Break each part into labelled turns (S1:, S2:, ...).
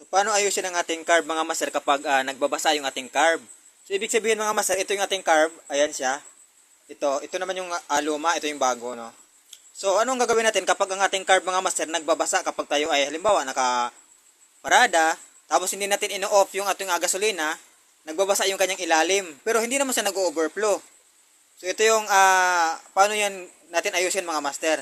S1: paano ayusin ang ating carb mga master kapag nagbabasa yung ating carb? So, ibig sabihin mga master, ito yung ating carb. Ayan siya. Ito naman yung luma, ito yung bago, no? So, anong gagawin natin kapag ang ating carb mga master nagbabasa kapag tayo ay halimbawa nakaparada, tapos hindi natin ino-off yung ating gasolina, nagbabasa yung kanyang ilalim. Pero hindi naman siya nag-overflow. So, ito yung paano yan natin ayusin mga master.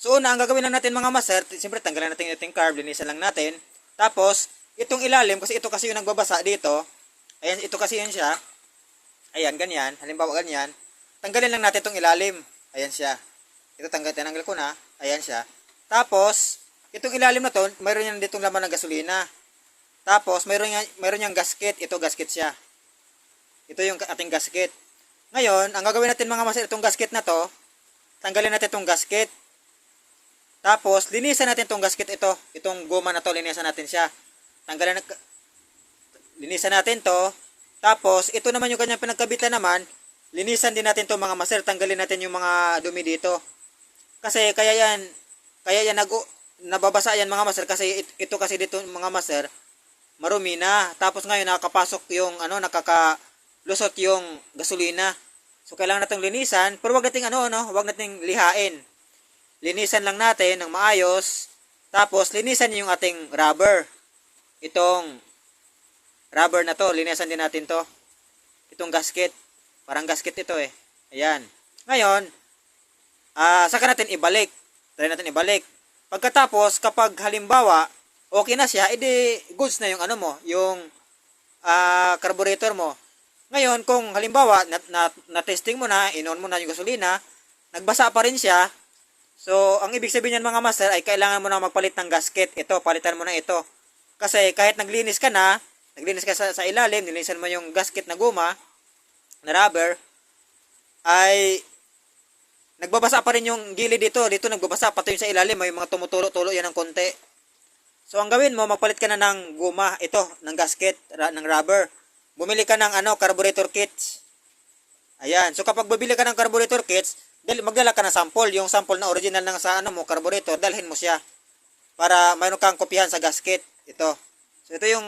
S1: So, una, ang gagawin lang natin mga master, siyempre tanggalan natin yung ating carb, linisan lang natin. Tapos, itong ilalim, kasi ito kasi yung nagbabasa dito. Ayan, ito kasi yun siya. Ayan, ganyan. Halimbawa, ganyan. Tanggalin lang natin itong ilalim. Ayan siya. Ito, tinanggal ko na. Ayan siya. Tapos, itong ilalim na to, mayroon yan ditong laman ng gasolina. Tapos, mayroon niyang gasket. Ito, gasket siya. Ito yung ating gasket. Ngayon, ang gagawin natin mga master, itong gasket na to, tanggalin natin itong gasket. Tapos, linisan natin itong gasket ito. Itong goma na to, linisan natin siya. Linisan natin to. Tapos, ito naman yung kanyang pinagkabitan naman. Linisan din natin to mga master. Tanggalin natin yung mga dumi dito. Kasi, kaya yan nababasa yan mga master. Kasi, ito kasi dito mga master, marumi na. Tapos ngayon, nakakapasok yung, nakakalusot yung gasolina. So, kailangan natin linisan. Pero wag nating lihain. Linisan lang natin ng maayos. Tapos, linisan yung ating rubber. Itong rubber na to, linisan din natin to. Itong gasket. Parang gasket ito eh. Ayan. Ngayon, saka natin ibalik. Try natin ibalik. Pagkatapos, kapag halimbawa, okay na siya, edi goods na yung yung carburetor mo. Ngayon, kung halimbawa, na-testing mo na, in-on mo na yung gasolina, nagbasa pa rin siya. So, ang ibig sabihin niyan mga master ay kailangan mo na magpalit ng gasket. Ito, palitan mo na ito. Kasi kahit naglinis ka sa ilalim, nilinisan mo yung gasket na guma, na rubber, ay nagbabasa pa rin yung gilid dito. Dito nagbabasa, pati yung sa ilalim, may mga tumutulo-tulo yan ng konti. So, ang gawin mo, magpalit ka na ng guma, ito, ng gasket, ng rubber. Bumili ka ng carburetor kits. Ayan. So, kapag bibili ka ng carburetor kits, magdala ka ng sample. Yung sample na original ng sa carburetor, dalhin mo siya. Para mayroon kang kopyahan sa gasket. Ito. So, ito yung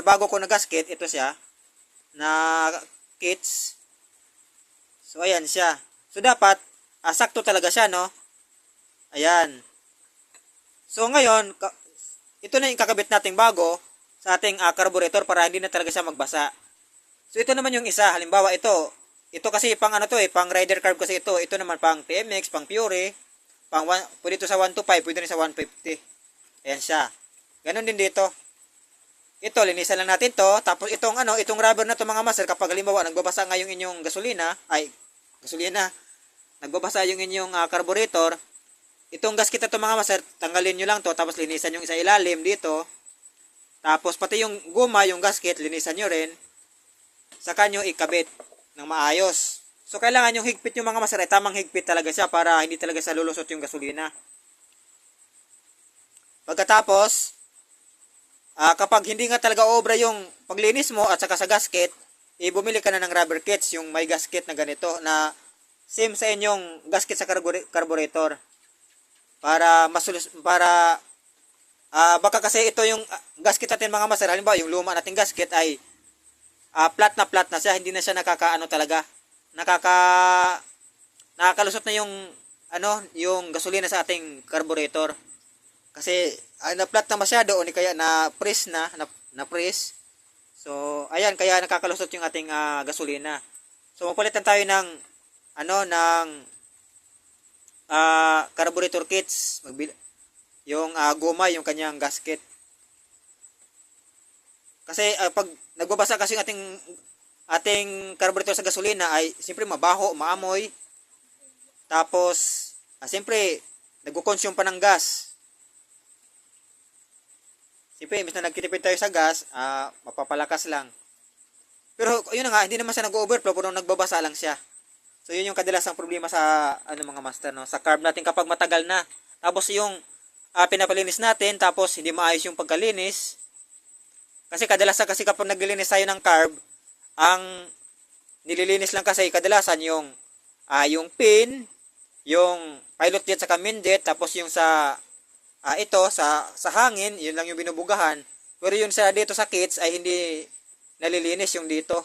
S1: bago ko na gasket. Ito siya. Na kits. So, ayan siya. So, dapat, sakto talaga siya, no? Ayan. So, ngayon, ito na yung kakabit nating bago sa ating carburetor para hindi na talaga siya magbasa. So, ito naman yung isa. Halimbawa, ito. Ito kasi pang pang rider carb kasi ito. Ito naman pang TMX, pang Pure, pwede ito sa 125, pwede rin sa 150. Ayan siya. Ganon din dito. Ito, linisan lang natin to. Tapos itong rubber na to mga master, kapag halimbawa nagbabasa nga yung inyong gasolina, nagbabasa yung inyong carburetor, itong gasket na to mga master, tanggalin nyo lang to, tapos linisan yung isa ilalim dito. Tapos pati yung guma, yung gasket, linisan nyo rin. Saka nyo ikabit ng maayos. So, kailangan yung higpit yung mga master, tamang higpit talaga siya para hindi talaga sa lulusot yung gasolina. Pagkatapos, kapag hindi nga talaga obra yung paglinis mo at saka sa gasket, bumili ka na ng rubber kits, yung may gasket na ganito, na same sa inyong gasket sa carburetor. Baka kasi ito yung gasket natin mga master, halimbawa yung luma nating gasket ay flat na siya, hindi na siya nakakalusot na yung gasolina sa ating carburetor. Kasi na-flat na masyado o kaya na-press na-press. So, ayan, kaya nakakalusot yung ating gasolina. So, magpalitan tayo ng carburetor kits, yung goma, yung kanyang gasket. Kasi pag nagbabasa kasi yung ating carburetor sa gasolina ay siyempre mabaho, maamoy. Tapos siyempre nagko-consume pa ng gas. Siyempre imbes na nagtitipid tayo sa gas, mapapalakas lang. Pero yun na nga, hindi naman siya nag-overflow, pero nagbabasa lang siya. So yun yung kadalasang problema sa mga master, no, sa carb natin kapag matagal na. Tapos yung pinapalinis natin, tapos hindi maayos yung pagkalinis. Kasi kadalasan kasi kapag naglilinis tayo ng carb, ang nililinis lang kasi kadalasan yung pin, yung pilot jet sa main jet, tapos yung sa ito sa hangin, yun lang yung binubugahan. Pero yun sa dito sa kits ay hindi nalilinis yung dito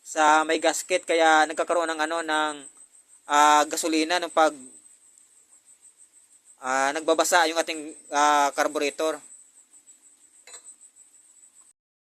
S1: sa may gasket, kaya nagkakaroon ng ano ng gasolina nung pag nagbabasa yung ating carburetor.